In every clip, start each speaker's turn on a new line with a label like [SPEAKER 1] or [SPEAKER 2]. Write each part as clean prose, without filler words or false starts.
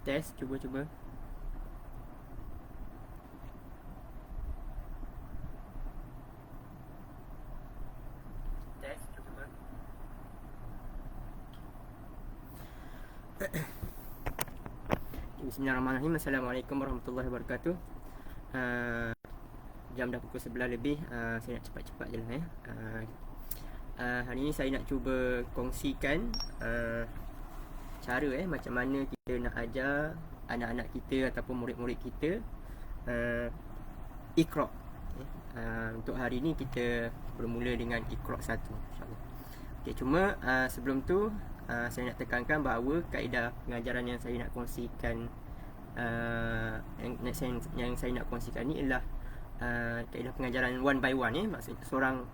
[SPEAKER 1] Test, cuba. Test, cuba. Bismillahirrahmanirrahim. Assalamualaikum warahmatullahi wabarakatuh. Jam dah pukul 11 lebih. Saya nak cepat-cepat je lah ya. Hari ni saya nak cuba kongsikan cara macam mana kita nak ajar anak-anak kita ataupun murid-murid kita Iqra. Untuk hari ni kita bermula dengan Iqra 1, insyaAllah. Okay, cuma sebelum tu saya nak tekankan bahawa kaedah pengajaran yang saya nak kongsikan yang saya nak kongsikan ni ialah kaedah pengajaran one by one, maksudnya seorang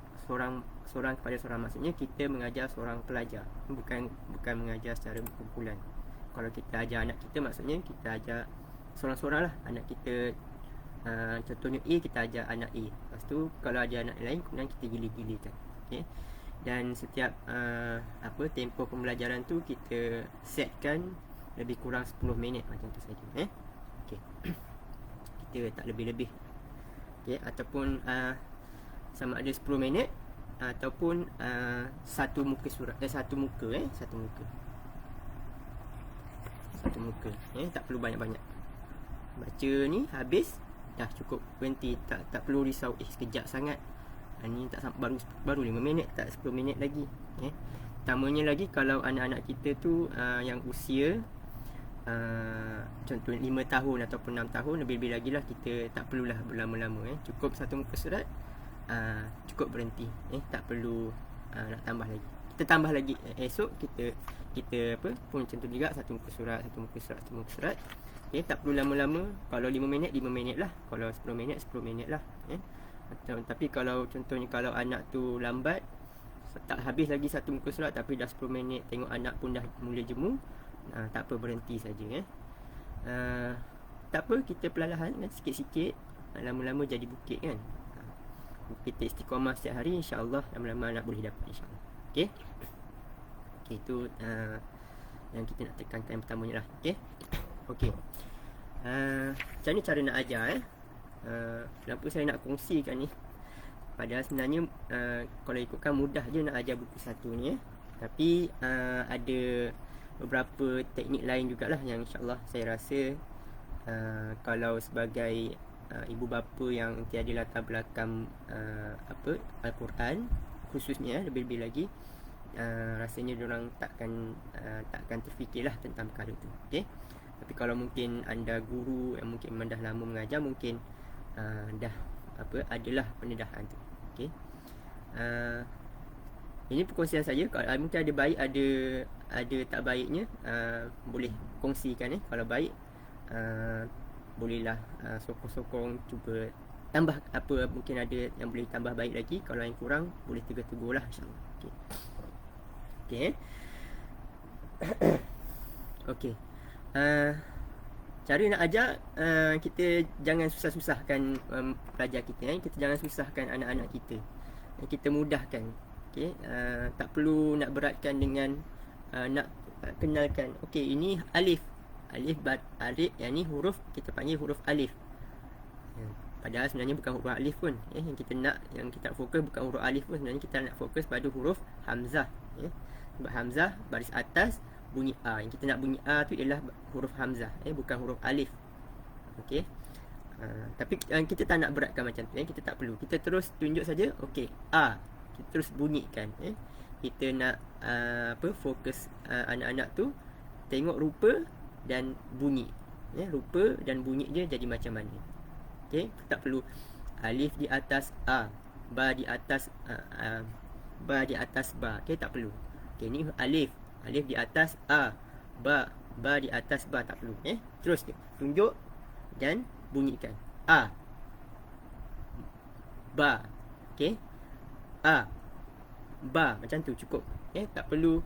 [SPEAKER 1] kepada seorang. Maksudnya kita mengajar seorang pelajar, bukan mengajar secara berkumpulan. Kalau kita ajar anak kita, maksudnya kita ajar seorang-seorang lah. Anak kita contohnya A, kita ajar anak A. Lepas tu kalau ajar anak lain, kemudian kita gila-gilakan. Okay? Dan setiap tempoh pembelajaran tu kita setkan lebih kurang 10 minit macam tu saja. Okay. Kita tak lebih-lebih. Okay. Ataupun sama ada 10 minit ataupun satu muka surat, satu muka. Tak perlu banyak-banyak. Baca ni habis dah cukup, berhenti. Tak perlu risau sekejap sangat. Ni tak baru 5 minit, tak 10 minit lagi. Pertamanya lagi kalau anak-anak kita tu yang usia contoh 5 tahun ataupun 6 tahun, lebih-lebih lagi lah, kita tak perlulah berlama-lama. Cukup satu muka surat, cukup berhenti. Tak perlu nak tambah lagi. Kita tambah lagi esok kita pun macam tu juga, satu muka surat. Tak perlu lama-lama. Kalau 5 minit, 5 minit lah. Kalau 10 minit, 10 minit lah. Tapi kalau contohnya kalau anak tu lambat, tak habis lagi satu muka surat tapi dah 10 minit, tengok anak pun dah mula jemu, tak apa, berhenti saja. Tak apa, kita perlahan kan, sikit-sikit. Lama-lama jadi bukit kan. Kita istiqamah setiap hari, insya-Allah lama-lama anak boleh dapat, insya-Allah. Okey. Itu yang kita nak tekankan yang pertamanya lah. Okey. Macam ni cara nak ajar kenapa saya nak kongsikan ni? Padahal sebenarnya kalau ikutkan mudah je nak ajar buku satu ni, tapi ada beberapa teknik lain jugalah yang insyaAllah saya rasa kalau sebagai ibu bapa yang tiada latar belakang Al-Quran khususnya, lebih-lebih lagi rasanya diorang takkan terfikirlah tentang perkara tu. Okay? Tapi kalau mungkin anda guru yang mungkin dah lama mengajar, mungkin adalah pendedahan tu. Okey. Ini perkongsian saya. Kalau mungkin ada baik, ada tak baiknya, boleh kongsikan. Kalau baik, bolehlah sokong-sokong, cuba tambah apa, mungkin ada yang boleh tambah baik lagi. Kalau yang kurang, boleh tegur-tegurlah, insya-Allah. Okey. Okey. Okey. Cara nak ajar, kita jangan susah-susahkan pelajar kita. Kita jangan susahkan anak-anak kita. Kita mudahkan. Okay? Tak perlu nak beratkan dengan nak kenalkan. Okey, ini alif. Alif, yang ni huruf, kita panggil huruf alif. Padahal sebenarnya bukan huruf alif pun. Yang kita fokus bukan huruf alif pun. Sebenarnya kita nak fokus pada huruf hamzah. Sebab hamzah baris atas bunyi A. Yang kita nak bunyi A tu ialah huruf hamzah, bukan huruf alif. Okey. Tapi kita tak nak beratkan macam tu. Kita tak perlu. Kita terus tunjuk saja. Okey, A. Kita terus bunyikan. Kita nak fokus anak-anak tu tengok rupa dan bunyi. Rupa dan bunyi dia jadi macam mana. Okey, tak perlu alif di atas A, ba di atas ba di atas ba. Okey, tak perlu. Okey, ni alif di atas A, ba di atas ba, tak perlu. Terus tunjuk dan bunyikan. A, ba. Okey, A, ba, macam tu cukup. Tak perlu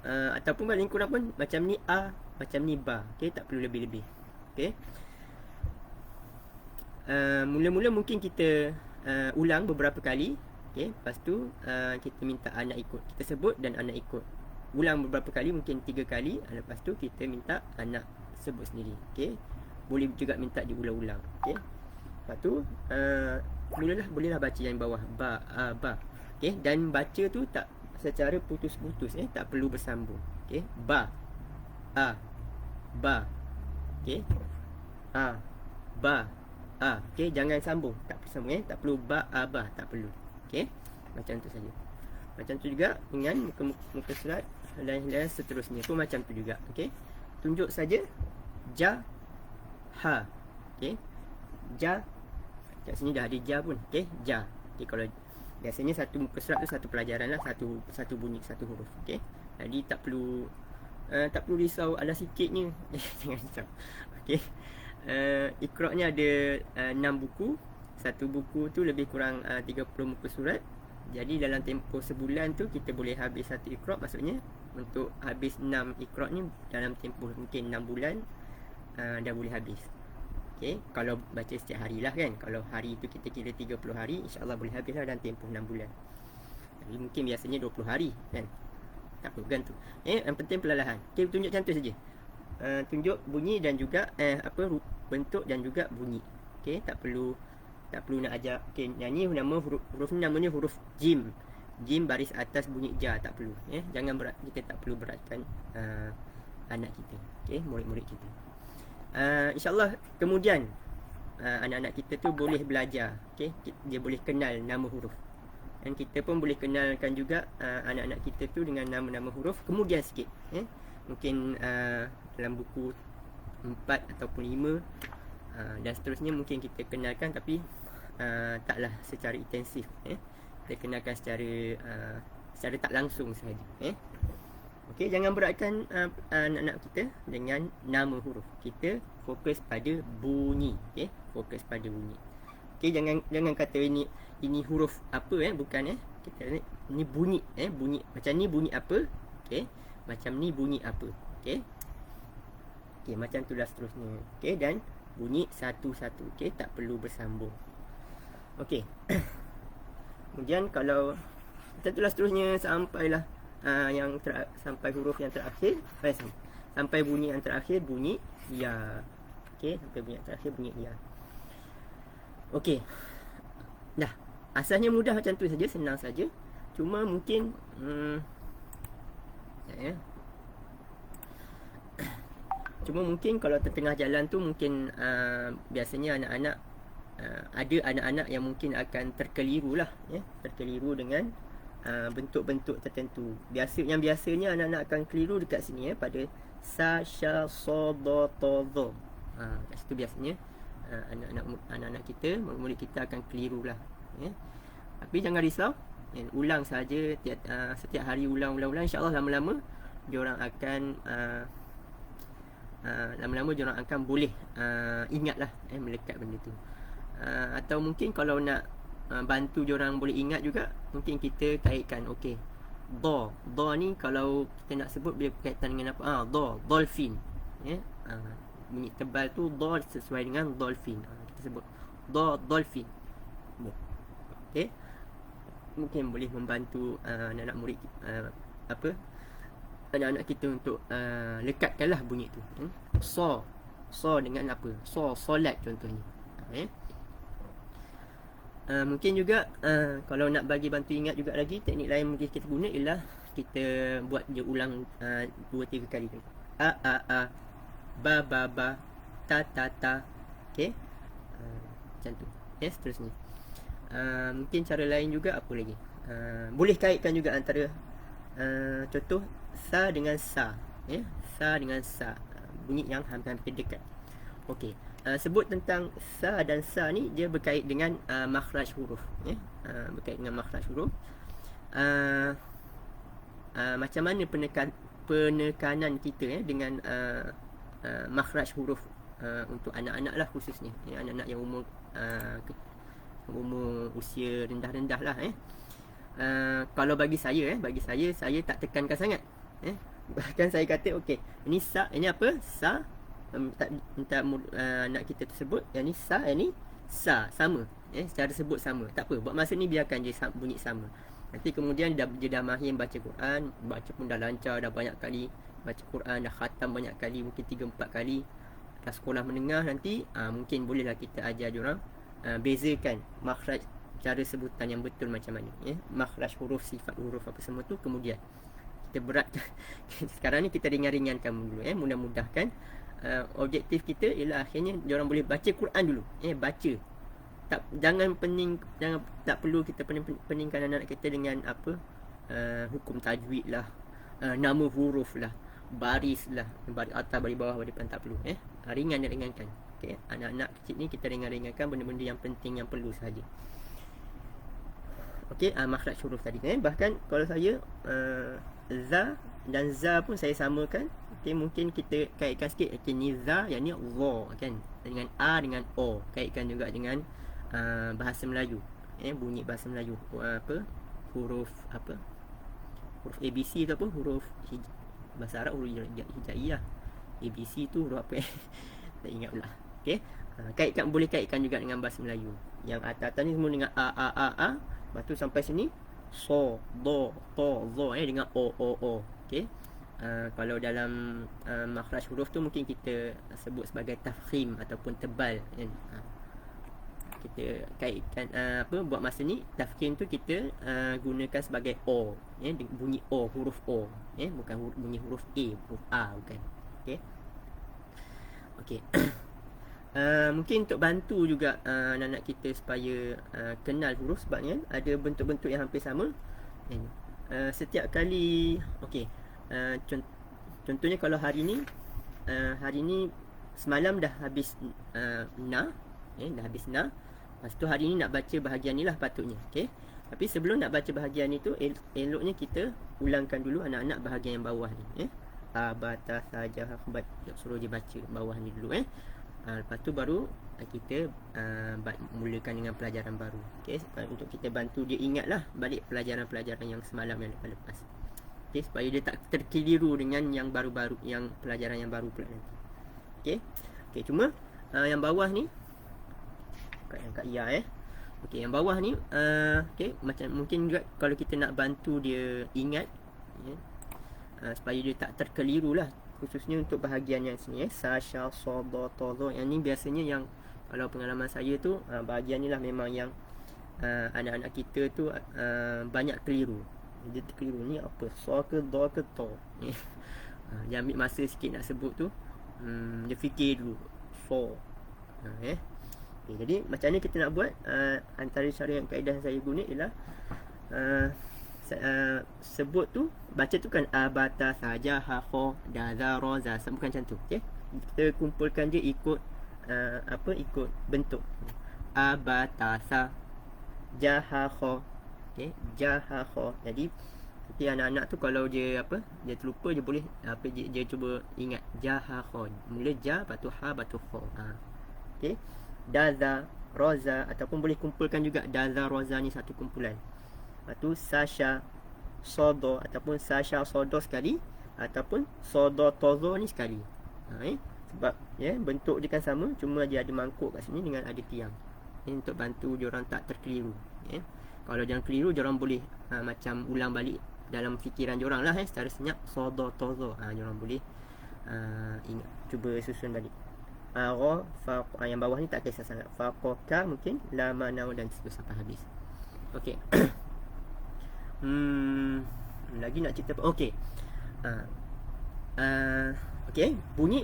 [SPEAKER 1] ataupun paling kurang pun macam ni A, macam ni ba. Okey, tak perlu lebih-lebih. Okey. Mula-mula mungkin kita ulang beberapa kali. Okey, lepas tu kita minta anak ikut. Kita sebut dan anak ikut. Ulang beberapa kali, mungkin 3 kali. Lepas tu kita minta anak sebut sendiri. Okey, boleh juga minta diulang-ulang. Okey, lepas tu bolehlah baca yang bawah ba ba. Okey, dan baca tu tak secara putus-putus, tak perlu bersambung. Okey, ba ba. Okey, ba okey, jangan sambung, tak perlu sambung, tak perlu ba tak perlu. Okey, macam tu saja. Macam tu juga dengan muka surat dan seterusnya pun macam tu juga. Okey, tunjuk saja ja ha. Okey, ja, kat sini dah ada ja pun. Okey, ja. Okey, kalau biasanya satu muka surat tu satu pelajaran lah, satu bunyi, satu huruf. Okey, jadi tak perlu risau ada sikitnya. Jangan risau. Okey, Iqra' ni ada 6 buku. Satu buku tu lebih kurang 30 muka surat. Jadi dalam tempoh sebulan tu kita boleh habis satu Iqra'. Maksudnya untuk habis 6 Iqra' ni dalam tempoh mungkin 6 bulan dah boleh habis. Okey, kalau baca setiap hari lah kan. Kalau hari tu kita kira 30 hari, insyaAllah boleh habis lah dalam tempoh 6 bulan. Jadi mungkin biasanya 20 hari kan. Tak apa kan tu. Yang penting perlahan. Okey, tunjuk contoh saja. Tunjuk bunyi dan juga bentuk dan juga bunyi. Okey, tak perlu nak ajar. Okey, yang ni nama huruf ni namanya huruf jim. Jim baris atas bunyi ja, tak perlu. Jangan berat, kita tak perlu beratkan anak kita. Okey, murid-murid kita. InsyaAllah kemudian anak-anak kita tu boleh belajar. Okey, dia boleh kenal nama huruf. Dan kita pun boleh kenalkan juga anak-anak kita tu dengan nama-nama huruf kemudian sikit. Mungkin dalam buku 4 ataupun 5 dan seterusnya mungkin kita kenalkan, tapi taklah secara intensif. Kita kenalkan secara tak langsung sahaja. Okey, jangan beratkan anak-anak kita dengan nama huruf. Kita fokus pada bunyi. Okey, fokus pada bunyi. Okey, jangan kata ini huruf apa, bukan. Kita ni bunyi, bunyi macam ni bunyi apa. Okey, macam ni bunyi apa. Okey. Okey, macam tu dah seterusnya. Okey, dan bunyi satu-satu. Okey, tak perlu bersambung. Okey. Kemudian kalau macam tu lah seterusnya sampailah sampai huruf yang terakhir, sampai bunyi yang terakhir, bunyi ya. Okey, sampai bunyi yang terakhir bunyi ya. Okey. Dah, asalnya mudah macam tu saja, senang saja. Cuma mungkin cuma mungkin kalau tengah jalan tu mungkin biasanya anak-anak ada anak-anak yang mungkin akan terkeliru lah, terkeliru dengan bentuk-bentuk tertentu. Biasanya anak-anak akan keliru dekat sini, pada sa, sya, so, do, to, do. Kat situ biasanya anak-anak kita, murid-murid kita akan keliru lah. Tapi jangan risau, ulang saja setiap hari, ulang, insyaAllah lama-lama diorang akan boleh ingat lah, melekat benda tu. Atau mungkin kalau nak bantu diorang boleh ingat juga, mungkin kita kaitkan. Okey, do ni kalau kita nak sebut boleh berkaitan dengan apa? Dolphin. Bunyi tebal tu do sesuai dengan dolphin. Kita sebut dolphin. Okey, mungkin boleh membantu anak-anak murid anak-anak kita untuk lekatkanlah bunyi tu. So dengan apa? Solat contohnya. Mungkin juga kalau nak bagi bantu ingat juga lagi, teknik lain mungkin kita guna ialah kita buat dia ulang 2-3 kali. A ba ta. Okey, macam tu. Seterusnya mungkin cara lain juga apa lagi, boleh kaitkan juga antara contoh sa dengan sa, sa dengan sa, bunyi yang hampir dekat. Okey, sebut tentang sa dan sa ni, dia berkait dengan makhraj huruf, berkait dengan makhraj huruf. Macam mana penekanan kita dengan makhraj huruf untuk anak-anak lah khususnya, anak-anak yang umur usia rendah-rendah lah. Kalau bagi saya tak tekankan sangat. Bahkan saya kata okey, ini sa, ini apa? Sa, minta anak kita tersebut, yang ni sa, yang ni sa, sama. Secara sebut sama. Tak apa, buat masa ni biarkan je bunyi sama. Nanti kemudian dia dah mahir baca Quran, baca pun dah lancar, dah banyak kali baca Quran, dah khatam banyak kali, mungkin 3-4 kali, dah sekolah menengah nanti, mungkin bolehlah kita ajar diorang bezakan makhraj, cara sebutan yang betul macam mana, makhraj huruf, sifat huruf apa semua tu kemudian kita berat. Sekarang ni kita ringan-ringankan dulu, mudah-mudahkan. Objektif kita ialah akhirnya diorang boleh baca Quran dulu, baca. Jangan tak perlu kita peningkan anak-anak kita dengan apa, hukum tajwid lah, nama huruf lah, baris lah, baris atas, baris bawah, baris depan, tak perlu. Ringankan. Okay? Anak-anak kecil ni kita ringankan benda-benda yang penting, yang perlu sahaja. Okey, makhraj huruf tadi. Bahkan kalau saya za dan za pun saya samakan. Okey, mungkin kita kaitkan sikit. Okey, ni za, yang ni za kan, dengan a dengan o, kaitkan juga dengan bahasa Melayu. Bunyi bahasa Melayu, huruf ABC tu apa, huruf bahasa Arab huruf hijaiyah. ABC tu huruf apa tak ingat pula. Okey, boleh kaitkan juga dengan bahasa Melayu. Yang atas ni semua dengan a. Lepas tu sampai sini so, do, to, zo, dengan o. Okey. Kalau dalam makhraj huruf tu mungkin kita sebut sebagai tafkhim ataupun tebal, kan. Kita kaitkan buat masa ni tafkhim tu kita gunakan sebagai o, bunyi o, huruf o, bukan bunyi huruf huruf a, bukan. Okey. Mungkin untuk bantu juga anak-anak kita supaya kenal huruf, sebabnya ada bentuk-bentuk yang hampir sama. Setiap kali, okey, contohnya kalau hari ni semalam dah habis dah habis na. Lepas tu hari ni nak baca bahagian ni lah patutnya. Okey. Tapi sebelum nak baca bahagian ni tu, eloknya kita ulangkan dulu anak-anak bahagian yang bawah ni. Bata saja khabat, suruh dia baca bawah ni dulu. Lepas tu baru kita mulakan dengan pelajaran baru. Okey, untuk kita bantu dia ingatlah balik pelajaran-pelajaran yang semalam yang lepas. Okey, supaya dia tak terkeliru dengan yang baru-baru, yang pelajaran yang baru pula nanti. Okey, cuma yang bawah ni angkat ya. Okey, yang bawah ni okey, macam mungkin juga kalau kita nak bantu dia ingat, supaya dia tak terkeliru lah, khususnya untuk bahagian yang sini, sasha, sodo, tozo. Yang ni biasanya yang kalau pengalaman saya tu, bahagian ni lah memang yang anak-anak kita tu banyak keliru. Dia terkeliru, ni apa, so ke do ke to. Dia ambil masa sikit nak sebut tu, dia fikir dulu so. Okay, jadi macam mana kita nak buat, antara cara yang kaedah saya guna ialah sebut tu, baca tu kan abata saja hafo daza roza, bukan macam tu. Okey, kita kumpulkan dia ikut ikut bentuk. Abatasa jahakho. Okey, jahakho. Jadi anak-anak tu kalau dia dia terlupa, dia boleh dia cuba ingat jahakho. Mula ja, lepas tu ha, lepas tu kho. Okey, daza roza, ataupun boleh kumpulkan juga daza roza ni satu kumpulan. Lepas tu sasha sodo, ataupun sasha sodo sekali, ataupun sodo tozo ni sekali. Sebab bentuk dia kan sama, cuma dia ada mangkuk kat sini dengan ada tiang. Untuk bantu diorang tak terkeliru. Kalau diorang keliru, diorang boleh macam ulang balik dalam fikiran diorang lah, secara senyap, sodo tozo. Diorang boleh ingat, cuba susun balik. Yang bawah ni tak kisah sangat. Faqoka mungkin lama nau dan seterusnya sampai habis. Okey. Lagi nak cerita apa? Okey. Okey, bunyi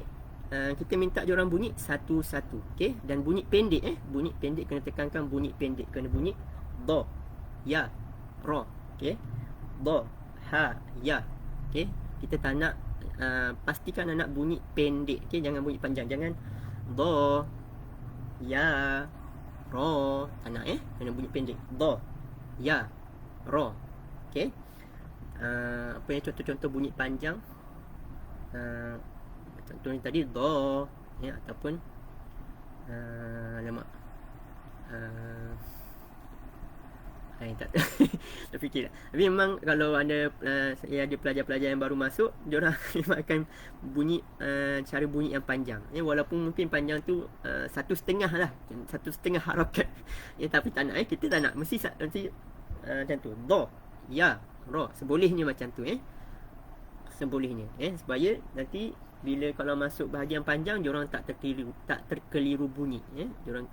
[SPEAKER 1] kita minta dia orang bunyi satu-satu. Okey, dan bunyi pendek bunyi pendek kena tekankan, bunyi pendek kena bunyi do, ya, ro. Okey. Do, ha, ya. Okey, kita tak nak pastikan anak bunyi pendek. Okey, jangan bunyi panjang. Jangan do, ya, ro. Tak nak kena bunyi pendek. Do, ya, ro. Okey. Apa yang contoh-contoh bunyi panjang? Contohnya tadi do, ataupun lama. Tak terfikir. Tapi memang kalau ada ada pelajar-pelajar yang baru masuk, diorang memang akan bunyi cara bunyi yang panjang. Walaupun mungkin panjang tu 1/2 lah, 1/2 harakat. Tapi tak nak, kita tak nak mesti macam tu. Do, ya, ro, sebolehnya macam tu. sebolehnya, supaya nanti bila kalau masuk bahagian panjang diorang tak terkeliru bunyi, diorang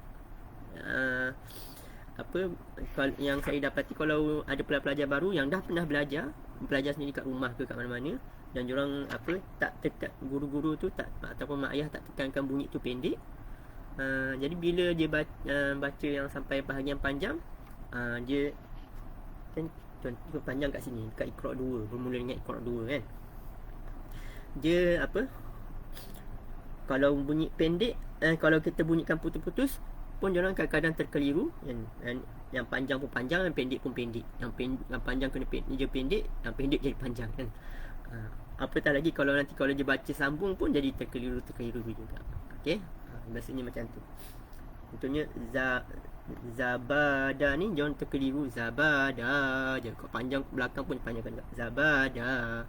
[SPEAKER 1] apa yang saya dapati kalau ada pelajar baru yang dah pernah belajar sendiri kat rumah ke kat mana-mana, dan diorang tak tekan, guru-guru tu tak, ataupun mak ayah tak tekankan bunyi tu pendek, jadi bila dia baca yang sampai bahagian panjang, dia kan contoh panjang kat sini kat Iqra 2, bermula dengan Iqra 2 kan, dia kalau bunyi pendek, kalau kita bunyikan putus-putus pun diorang kadang-kadang terkeliru, yang panjang pun panjang, yang pendek pun pendek, yang panjang kena je pendek, yang pendek jadi panjang kan. Apatah lagi kalau nanti kalau dia baca sambung pun jadi terkeliru juga. Okey, biasanya macam tu. Contohnya Zabada ni jangan terkeliru, Zabada je, kalau panjang belakang pun panjangkan Zabada,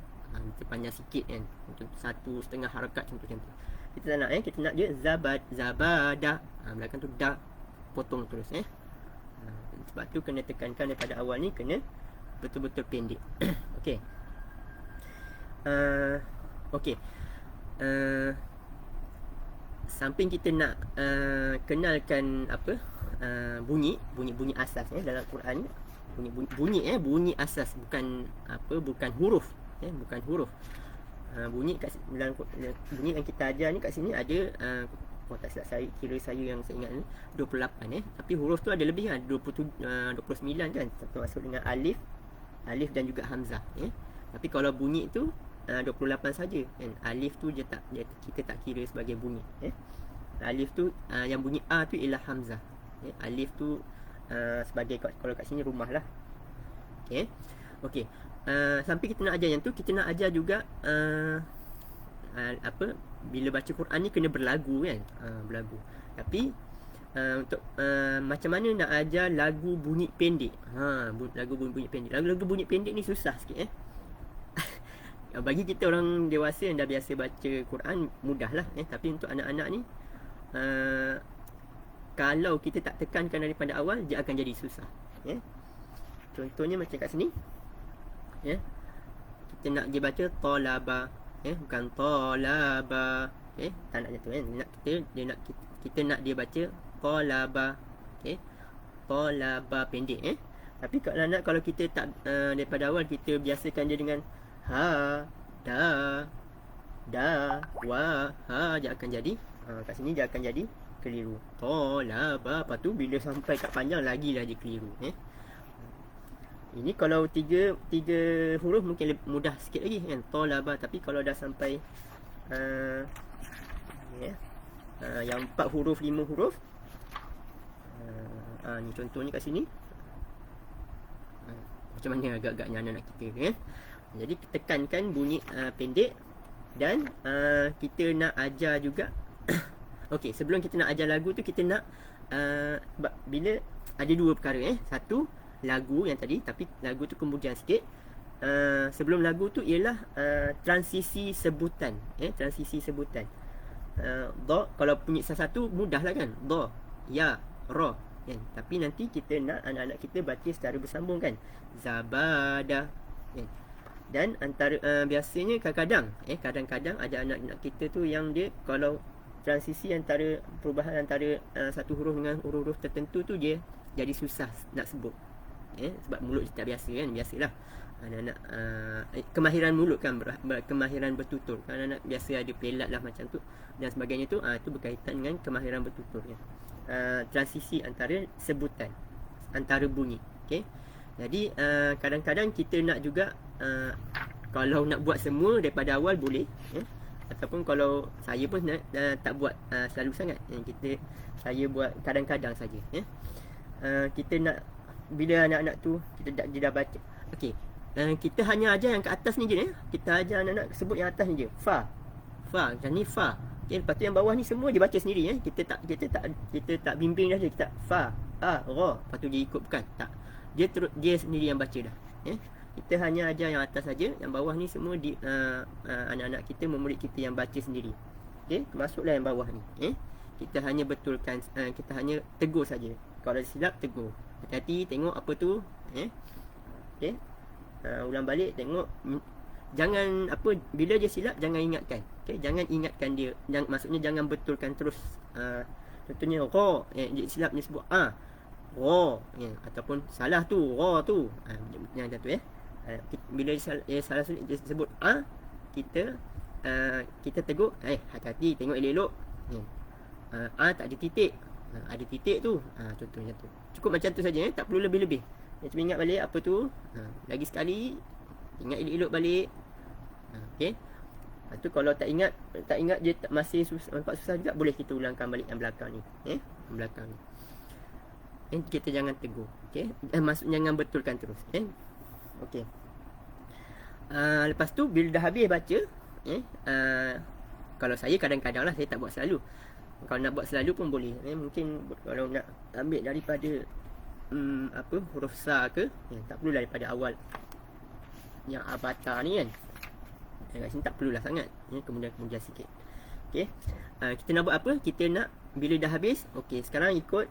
[SPEAKER 1] panjang sikit kan, untuk 1.5 harakat contoh macam tu. Kita tak nak, kita nak dia Zabada, belakang tu dah potong terus. Sebab tu kena tekankan daripada awal ni, kena betul-betul pendek. Okey. Okey. Samping kita nak kenalkan bunyi asas dalam Quran, bunyi asas, bukan huruf, bukan huruf. Bunyi dalam bunyi yang kita ajar ni kat sini ada, kalau tak silap saya, kira saya yang saya ingat ni 28, tapi huruf tu ada lebih, 29 kan, termasuk dengan alif dan juga hamzah. Tapi kalau bunyi tu 28 saja kan. Alif tu kita tak kira sebagai bunyi. Alif tu yang bunyi a tu ialah hamzah. Alif tu sebagai, kalau kat sini rumah lah. Okey. Sampai kita nak ajar yang tu, kita nak ajar juga bila baca Quran ni kena berlagu kan, berlagu. Tapi untuk macam mana nak ajar lagu bunyi pendek, lagu bunyi pendek ni susah sikit. Bagi kita orang dewasa yang dah biasa baca Quran mudah lah, tapi untuk anak-anak ni kalau kita tak tekankan daripada awal, dia akan jadi susah. Contohnya macam kat sini, kita nak dia baca talaba, bukan talaba, tak nak jatuh kita nak dia baca talaba, talaba pendek. Tapi kalau kita tak daripada awal kita biasakan dia dengan ha, da, wa, dia akan jadi kat sini dia akan jadi keliru. Talaba, lepas tu bila sampai kat panjang lagilah dia keliru. Ini kalau tiga huruf mungkin mudah sikit lagi kan, talaba. Tapi kalau dah sampai yang 4 huruf, 5 huruf, ni contohnya kat sini, macam mana agak-agaknya anak-anak kita Jadi tekankan bunyi pendek, dan kita nak ajar juga okey, sebelum kita nak ajar lagu tu, kita nak bila ada 2 perkara. Satu, lagu yang tadi, tapi lagu tu kemudian sikit. Sebelum lagu tu ialah transisi sebutan. Transisi sebutan. Do, kalau bunyi salah satu mudah lah kan, do, ya, ra kan? Tapi nanti kita nak anak-anak kita baca secara bersambung kan, zabada kan? Dan antara biasanya kadang-kadang ada anak-anak kita tu yang dia kalau transisi antara perubahan antara satu huruf dengan huruf tertentu tu, dia jadi susah nak sebut. Sebab mulut dia tak biasa kan. Biasalah anak-anak kemahiran mulut kan, kemahiran bertutur. Anak-anak biasa ada pelat lah macam tu dan sebagainya tu. Itu berkaitan dengan kemahiran bertutur ya. Transisi antara sebutan, antara bunyi. Okay? Jadi kadang-kadang kita nak juga kalau nak buat semua daripada awal boleh, ataupun kalau saya pun tak buat selalu sangat. Saya buat kadang-kadang saja. Kita nak bila anak-anak tu dia dah baca, okey, kita hanya ajar yang kat atas ni je. Kita ajar anak-anak sebut yang atas ni je, fa, macam ni fa. Okay, lepas tu yang bawah ni semua dia baca sendiri. Kita tak bimbing dah, kita fa, ra, lepas tu dia ikut, bukan, tak, dia sendiri yang baca dah. Kita hanya ajar yang atas saja, yang bawah ni semua anak-anak kita, murid kita yang baca sendiri. Okey, termasuklah yang bawah ni. Kita hanya betulkan, kita hanya tegur saja. Kalau silap, tegur. Hati-hati, tengok apa tu. Okey. Ulang balik, tengok jangan apa, bila dia silap jangan ingatkan. Okey, jangan ingatkan dia. Maksudnya jangan betulkan terus. Contohnya ra, dia silap dia sebut ra, ataupun salah tu, ra tu. Yang tu bila dia salah sulit dia sebut kita tegur, hati-hati, tengok elok-elok. Tak ada titik. Ada titik tu. Contohnya tu. Cukup macam tu saja, tak perlu lebih-lebih. Cuma ingat balik apa tu. Lagi sekali ingat elok-elok balik. Okey. Lepas tu kalau tak ingat dia masih nampak susah juga, boleh kita ulangkan balik yang belakang ni. Yang belakang ni. Kita jangan tegur. Okey. Maksudnya jangan betulkan terus. Okey. Lepas tu bila dah habis baca, kalau saya kadang-kadang lah, saya tak buat selalu. Kalau nak buat selalu pun boleh. Mungkin kalau nak ambil daripada huruf sa ke, tak perlu daripada awal yang avatar ni kan. Kat sini tak perlulah sangat. Kemudian sikit. Okey. Kita nak buat apa? Kita nak bila dah habis, okey, sekarang ikut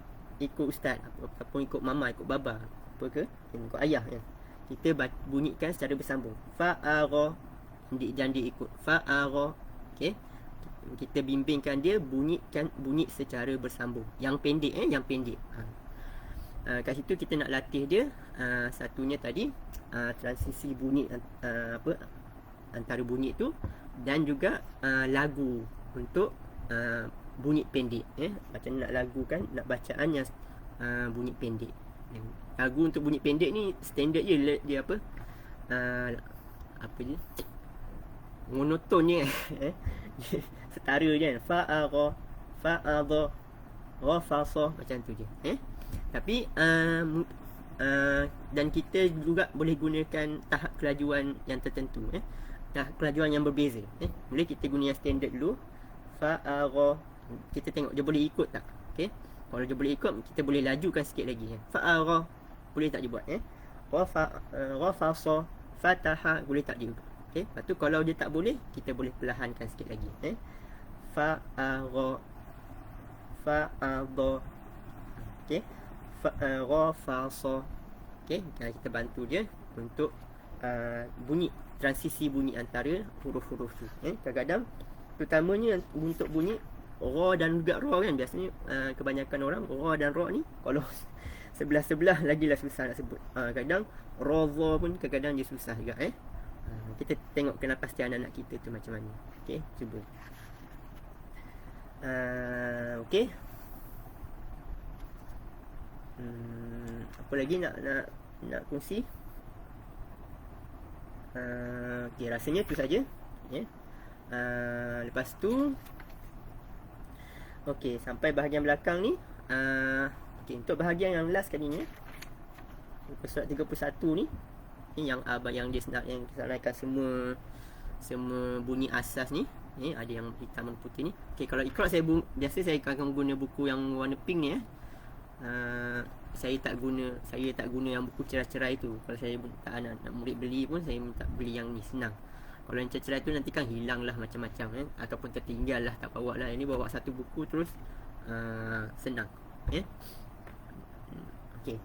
[SPEAKER 1] ustaz ataupun ikut mama, ikut baba, apa ke? Ikut ayah kan. Kita bunyikan secara bersambung. Fa'ara. Dan dia ikut fa'ara. Okey. Kita bimbingkan dia bunyi secara bersambung. Yang pendek yang pendek. Kat situ kita nak latih dia satunya tadi transisi bunyi antara bunyi tu, dan juga lagu untuk bunyi pendek. Macam nak lagu kan, nak bacaan yang bunyi pendek. Lagu untuk bunyi pendek ni standard je, dia apa je, monoton je setara je kan. Fa'ara, fa'adha, rafasa, macam tu je. Tapi dan kita juga boleh gunakan tahap kelajuan yang tertentu, tahap kelajuan yang berbeza. Boleh kita guna yang standard dulu. Fa'ara, kita tengok dia boleh ikut tak. Okey, kalau dia boleh ikut, kita boleh lajukan sikit lagi. Fa'ara, boleh tak dia buat. Rafasa, fataha, boleh tak dia. Okey, lepas tu kalau dia tak boleh, kita boleh perlahankan sikit lagi. Fa'ara, fa'adha. Okey, rafasa. Okey, kita bantu dia untuk bunyi, transisi bunyi antara huruf-huruf tu. Kadang-kadang terutamanya untuk bunyi ra dan juga ra kan, biasanya kebanyakan orang ra dan ra ni kalau sebelah-sebelah lagilah susah nak sebut. Kadang raza pun kadang-kadang dia susah juga. Kita tengok kepastian anak kita tu macam mana. Okey, cuba. Okey. Apa lagi nak kongsi? Okey, rasanya tu saja. Lepas tu okey, sampai bahagian belakang ni. Okey, untuk bahagian yang last kali ni, surat 31 ni, yang dia yang disarankan semua bunyi asas ni. Ada yang hitam dan putih ni. Okey, kalau Iqra biasa saya akan guna buku yang warna pink ni. Saya tak guna yang buku cerai-cerai tu. Kalau saya tak nak murid beli pun, saya minta beli yang ni, senang. Kalau yang cerai tu nanti kan hilang lah macam-macam ataupun tertinggal lah, tak bawa lah. Ini bawa satu buku terus senang. Okey.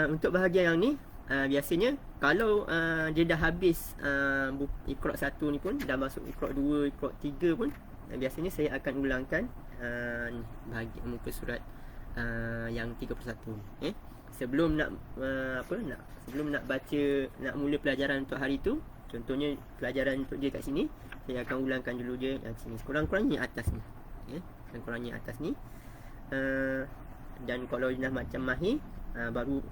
[SPEAKER 1] Untuk bahagian yang ni, biasanya kalau dia dah habis Iqra 1 ni pun, dah masuk Iqra 2, Iqra 3 pun, biasanya saya akan ulangkan bahagian muka surat yang 31 ni. Sebelum nak baca, nak mula pelajaran untuk hari tu, contohnya pelajaran untuk dia kat sini, saya akan ulangkan dulu dia yang sini, kurang-kurangnya atas ni. Kurang-kurangnya atas ni. Dan kalau dah macam mahir, baru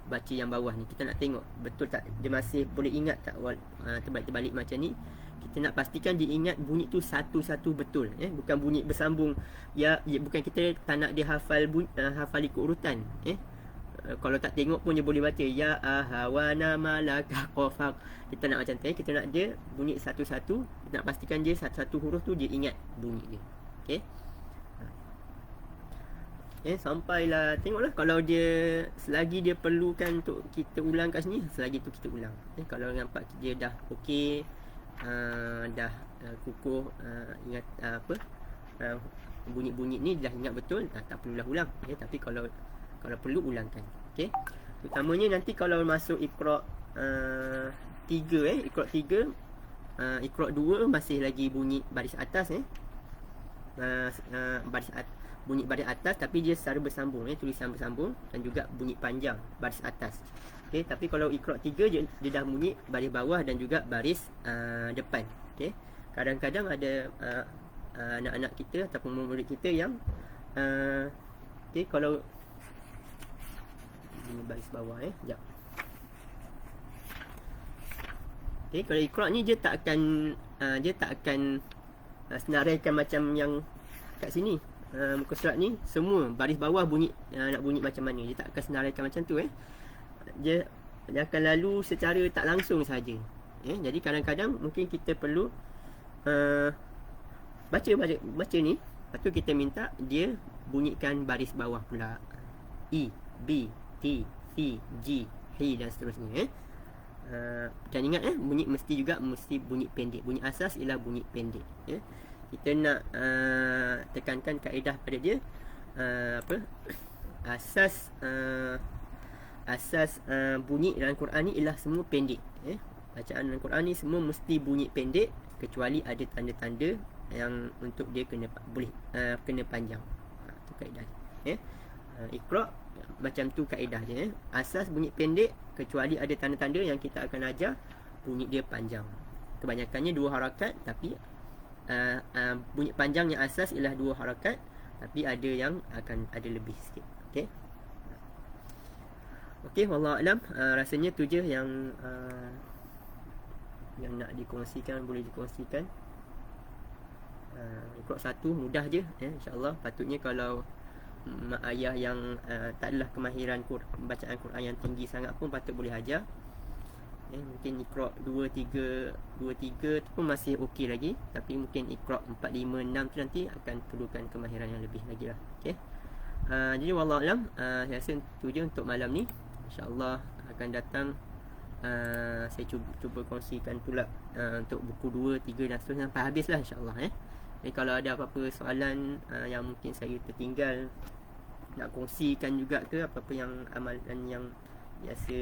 [SPEAKER 1] baca yang bawah ni. Kita nak tengok betul tak dia masih boleh ingat tak terbalik-terbalik macam ni. Kita nak pastikan dia ingat bunyi tu satu-satu betul, bukan bunyi bersambung. Bukan kita tak nak dia hafal ikut urutan. Kalau tak tengok pun dia boleh baca ya ahawana malaka qafaq. Kita nak macam tu, kita nak dia bunyi satu-satu. Kita nak pastikan dia satu-satu huruf tu dia ingat bunyi dia. Okey. Sampailah, tengoklah kalau dia selagi dia perlukan untuk kita ulang kat sini, selagi tu kita ulang. Kalau nampak dia dah okey, dah kukuh, ingat bunyi-bunyi ni dah ingat betul, tak perlulah ulang. Tapi kalau perlu ulangkan. Okey. Terutamanya nanti kalau masuk Iqra 3 Iqra 3, Iqra 2 masih lagi bunyi baris atas bunyi baris atas, tapi dia secara bersambung tulisan bersambung, dan juga bunyi panjang baris atas. Okey, tapi kalau Iqra 3 dia dah bunyi baris bawah dan juga baris depan. Okey, kadang-kadang ada anak-anak kita ataupun murid kita yang okey, kalau ini baris bawah sekejap. Okey, kalau Iqra ni dia tak akan senaraikan macam yang kat sini. Muka surat ni semua baris bawah bunyi, nak bunyi macam mana, dia tak akan senaraikan macam tu dia akan lalu secara tak langsung saja. Jadi kadang-kadang mungkin kita perlu baca ni, lepas tu kita minta dia bunyikan baris bawah pula, E, B, T, C, G, H dan seterusnya. Dan ingat bunyi mesti bunyi pendek. Bunyi asas ialah bunyi pendek. Kita nak tekankan kaedah pada dia, asas bunyi dalam Quran ni ialah semua pendek. Bacaan dalam Quran ni semua mesti bunyi pendek, kecuali ada tanda-tanda yang untuk dia kena panjang. Itu kaedah. Iqra macam tu kaedah dia. Asas bunyi pendek, kecuali ada tanda-tanda yang kita akan ajar bunyi dia panjang. Kebanyakannya 2 harakat, tapi bunyi panjang yang asas ialah 2 harakat, tapi ada yang akan ada lebih sikit. Okey, wallahu alam. Rasanya tu je yang nak dikongsikan, boleh dikongsikan. Iqra 1 mudah je, insya-Allah. Patutnya kalau mak ayah yang tak adalah kemahiran bacaan Quran yang tinggi sangat pun patut boleh ajar. Mungkin Iqra 2, 3 tu pun masih okey lagi, tapi mungkin Iqra 4, 5, 6 tu nanti akan perlukan kemahiran yang lebih lagi lah. Jadi wallahu alam, saya rasa tu je untuk malam ni. InsyaAllah akan datang saya cuba kongsikan pula untuk buku 2, 3 dan seterusnya sampai habis lah, insyaAllah. Jadi kalau ada apa-apa soalan yang mungkin saya tertinggal nak kongsikan juga ke, apa-apa yang amalan yang biasa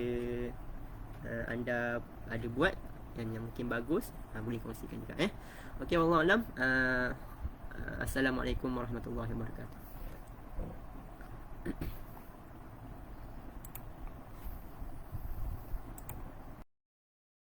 [SPEAKER 1] anda ada buat yang mungkin bagus, boleh kongsikan juga. Okey, wallahu alam. Assalamualaikum warahmatullahi wabarakatuh.